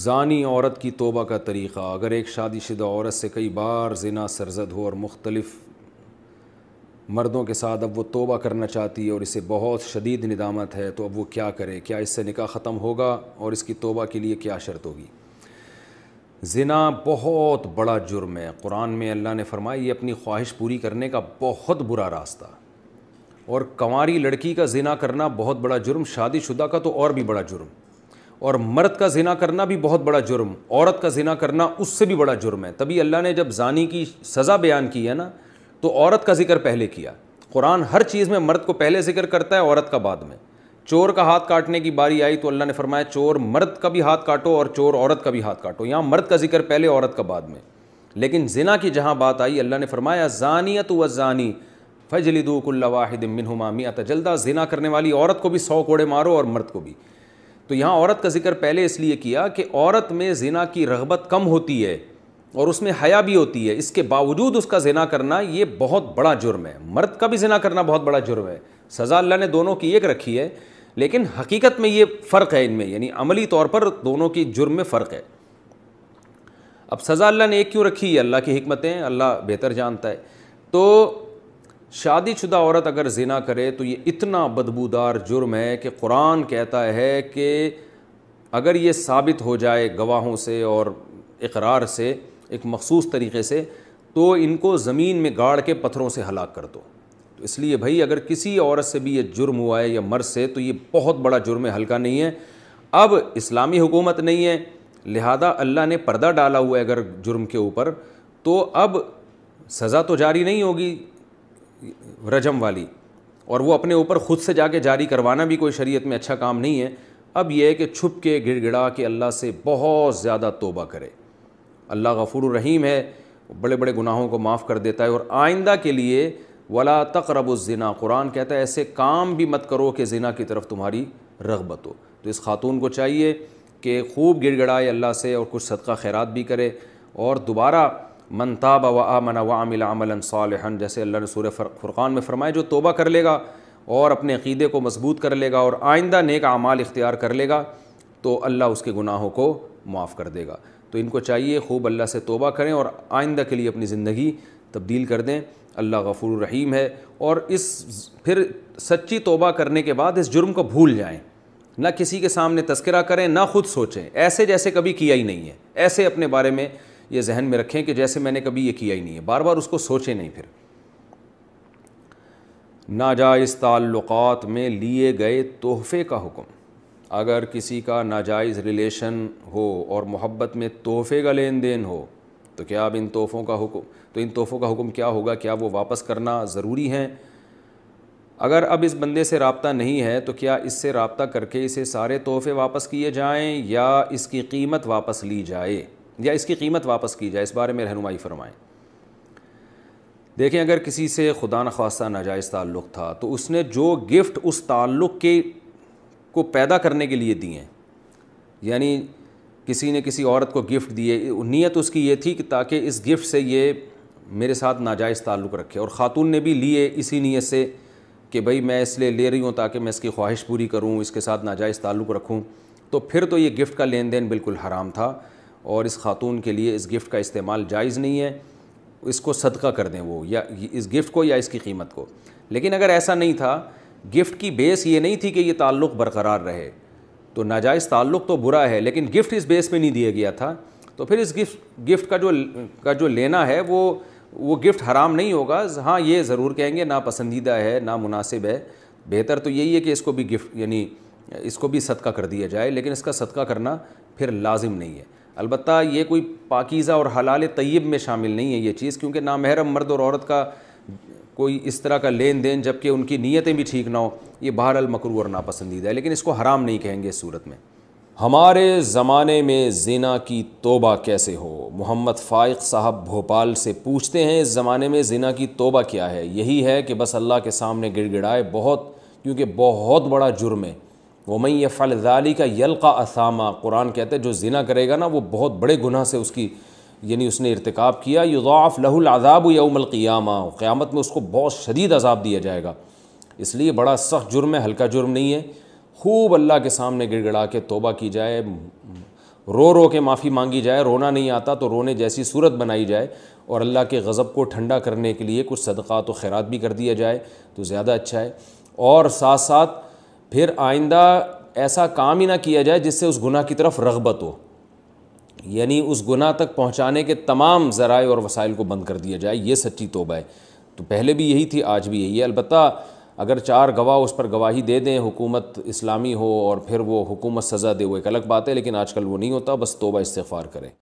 زانی عورت کی توبہ کا طریقہ. اگر ایک شادی شدہ عورت سے کئی بار زنا سرزد ہو اور مختلف مردوں کے ساتھ اب وہ توبہ کرنا چاہتی ہے اور اسے بہت شدید ندامت ہے، تو اب وہ کیا کرے؟ کیا اس سے نکاح ختم ہوگا اور اس کی توبہ کے لیے کیا شرط ہوگی؟ زنا بہت بڑا جرم ہے. قرآن میں اللہ نے فرمایا یہ اپنی خواہش پوری کرنے کا بہت برا راستہ، اور کنواری لڑکی کا زنا کرنا بہت بڑا جرم، شادی شدہ کا تو اور بھی بڑا جرم، اور مرد کا زنا کرنا بھی بہت بڑا جرم، عورت کا زنا کرنا اس سے بھی بڑا جرم ہے. تبھی اللہ نے جب زانی کی سزا بیان کی ہے نا تو عورت کا ذکر پہلے کیا. قرآن ہر چیز میں مرد کو پہلے ذکر کرتا ہے، عورت کا بعد میں. چور کا ہاتھ کاٹنے کی باری آئی تو اللہ نے فرمایا چور مرد کا بھی ہاتھ کاٹو اور چور عورت کا بھی ہاتھ کاٹو. یہاں مرد کا ذکر پہلے، عورت کا بعد میں. لیکن زنا کی جہاں بات آئی اللہ نے فرمایا زانیۃ والزانی فاجلدوا کل واحد منہما مئۃ جلدہ. زنا کرنے والی عورت کو بھی 100 کوڑے مارو اور مرد کو بھی. تو یہاں عورت کا ذکر پہلے اس لیے کیا کہ عورت میں زنا کی رغبت کم ہوتی ہے اور اس میں حیا بھی ہوتی ہے، اس کے باوجود اس کا زنا کرنا یہ بہت بڑا جرم ہے. مرد کا بھی زنا کرنا بہت بڑا جرم ہے. سزا اللہ نے دونوں کی ایک رکھی ہے، لیکن حقیقت میں یہ فرق ہے ان میں، یعنی عملی طور پر دونوں کی جرم میں فرق ہے. اب سزا اللہ نے ایک کیوں رکھی ہے؟ اللہ کی حکمتیں اللہ بہتر جانتا ہے. تو شادی شدہ عورت اگر زنا کرے تو یہ اتنا بدبودار جرم ہے کہ قرآن کہتا ہے کہ اگر یہ ثابت ہو جائے گواہوں سے اور اقرار سے ایک مخصوص طریقے سے تو ان کو زمین میں گاڑ کے پتھروں سے ہلاک کر دو. تو اس لیے بھائی اگر کسی عورت سے بھی یہ جرم ہوا ہے یا مرد سے تو یہ بہت بڑا جرم ہے، ہلکا نہیں ہے. اب اسلامی حکومت نہیں ہے لہذا اللہ نے پردہ ڈالا ہوا ہے اگر جرم کے اوپر، تو اب سزا تو جاری نہیں ہوگی رجم والی، اور وہ اپنے اوپر خود سے جا کے جاری کروانا بھی کوئی شریعت میں اچھا کام نہیں ہے. اب یہ ہے کہ چھپ کے گڑ گڑا کے اللہ سے بہت زیادہ توبہ کرے. اللہ غفور الرحیم ہے، بڑے بڑے گناہوں کو معاف کر دیتا ہے. اور آئندہ کے لیے ولا تقربوا الزنا، قرآن کہتا ہے ایسے کام بھی مت کرو کہ زنا کی طرف تمہاری رغبت ہو. تو اس خاتون کو چاہیے کہ خوب گڑ گڑائے اللہ سے اور کچھ صدقہ خیرات بھی کرے، اور دوبارہ من تاب وآمن وعمل عملا صالحا، جیسے اللہ نے سورہ فرقان میں فرمایا جو توبہ کر لے گا اور اپنے عقیدے کو مضبوط کر لے گا اور آئندہ نیک اعمال اختیار کر لے گا تو اللہ اس کے گناہوں کو معاف کر دے گا. تو ان کو چاہیے خوب اللہ سے توبہ کریں اور آئندہ کے لیے اپنی زندگی تبدیل کر دیں. اللہ غفور الرحیم ہے. اور اس پھر سچی توبہ کرنے کے بعد اس جرم کو بھول جائیں، نہ کسی کے سامنے تذکرہ کریں، نہ خود سوچیں ایسے جیسے کبھی کیا ہی نہیں ہے. ایسے اپنے بارے میں یہ ذہن میں رکھیں کہ جیسے میں نے کبھی یہ کیا ہی نہیں ہے، بار بار اس کو سوچیں نہیں. پھر ناجائز تعلقات میں لیے گئے تحفے کا حکم. اگر کسی کا ناجائز ریلیشن ہو اور محبت میں تحفے کا لین دین ہو تو کیا اب ان تحفوں کا حکم کیا ہوگا؟ کیا وہ واپس کرنا ضروری ہیں؟ اگر اب اس بندے سے رابطہ نہیں ہے تو کیا اس سے رابطہ کر کے اسے سارے تحفے واپس کیے جائیں یا اس کی قیمت واپس لی جائے واپس کی جائے؟ اس بارے میں رہنمائی فرمائیں. دیکھیں اگر کسی سے خدا نخواستہ ناجائز تعلق تھا تو اس نے جو گفٹ اس تعلق کو پیدا کرنے کے لیے دیے ہیں، یعنی کسی نے کسی عورت کو گفٹ دیے، نیت اس کی یہ تھی کہ تاکہ اس گفٹ سے یہ میرے ساتھ ناجائز تعلق رکھے، اور خاتون نے بھی لیے اسی نیت سے کہ بھئی میں اس لیے لے رہی ہوں تاکہ میں اس کی خواہش پوری کروں، اس کے ساتھ ناجائز تعلق رکھوں، تو پھر تو یہ گفٹ کا لین دین بالکل حرام تھا اور اس خاتون کے لیے اس گفٹ کا استعمال جائز نہیں ہے. اس کو صدقہ کر دیں وہ، یا اس گفٹ کو یا اس کی قیمت کو. لیکن اگر ایسا نہیں تھا، گفٹ کی بیس یہ نہیں تھی کہ یہ تعلق برقرار رہے، تو ناجائز تعلق تو برا ہے لیکن گفٹ اس بیس پہ نہیں دیا گیا تھا، تو پھر اس گفٹ کا جو لینا ہے وہ گفٹ حرام نہیں ہوگا. ہاں یہ ضرور کہیں گے ناپسندیدہ ہے، نامناسب ہے. بہتر تو یہی ہے کہ اس کو بھی گفٹ یعنی اس کو بھی صدقہ کر دیا جائے، لیکن اس کا صدقہ کرنا پھر لازم نہیں ہے. البتہ یہ کوئی پاکیزہ اور حلال طیب میں شامل نہیں ہے یہ چیز، کیونکہ نامحرم مرد اور عورت کا کوئی اس طرح کا لین دین جبکہ ان کی نیتیں بھی ٹھیک نہ ہو، یہ بہرحال مکروہ اور ناپسندیدہ ہے، لیکن اس کو حرام نہیں کہیں گے اس صورت میں. ہمارے زمانے میں زنا کی توبہ کیسے ہو؟ محمد فائق صاحب بھوپال سے پوچھتے ہیں اس زمانے میں زنا کی توبہ کیا ہے؟ یہی ہے کہ بس اللہ کے سامنے گڑ گڑائے کیونکہ بہت بڑا جرم ہے. وَمَن يَفْعَلْ ذَلِكَ يَلْقَ أَثَامًا، قرآن کہتا ہے جو زنا کرے گا نا وہ بہت بڑے گناہ سے اس نے ارتکاب کیا. يُضَاعَفْ لَهُ الْعَذَابُ يَوْمَ الْقِيَامَةِ، قیامت میں اس کو بہت شدید عذاب دیا جائے گا. اس لیے بڑا سخت جرم ہے، ہلکا جرم نہیں ہے. خوب اللہ کے سامنے گڑ گڑا کے توبہ کی جائے، رو رو کے معافی مانگی جائے، رونا نہیں آتا تو رونے جیسی صورت بنائی جائے، اور اللہ کے غضب کو ٹھنڈا کرنے کے لیے کچھ صدقات و خیرات بھی کر دیا جائے تو زیادہ اچھا ہے۔ اور ساتھ ساتھ پھر آئندہ ایسا کام ہی نہ کیا جائے جس سے اس گناہ کی طرف رغبت ہو، یعنی اس گناہ تک پہنچانے کے تمام ذرائع اور وسائل کو بند کر دیا جائے، یہ سچی توبہ ہے۔ تو پہلے بھی یہی تھی، آج بھی یہی ہے۔ البتہ اگر 4 گواہ اس پر گواہی دے دیں، حکومت اسلامی ہو اور پھر وہ حکومت سزا دے، وہ ایک الگ بات ہے، لیکن آج کل وہ نہیں ہوتا، بس توبہ استغفار کریں۔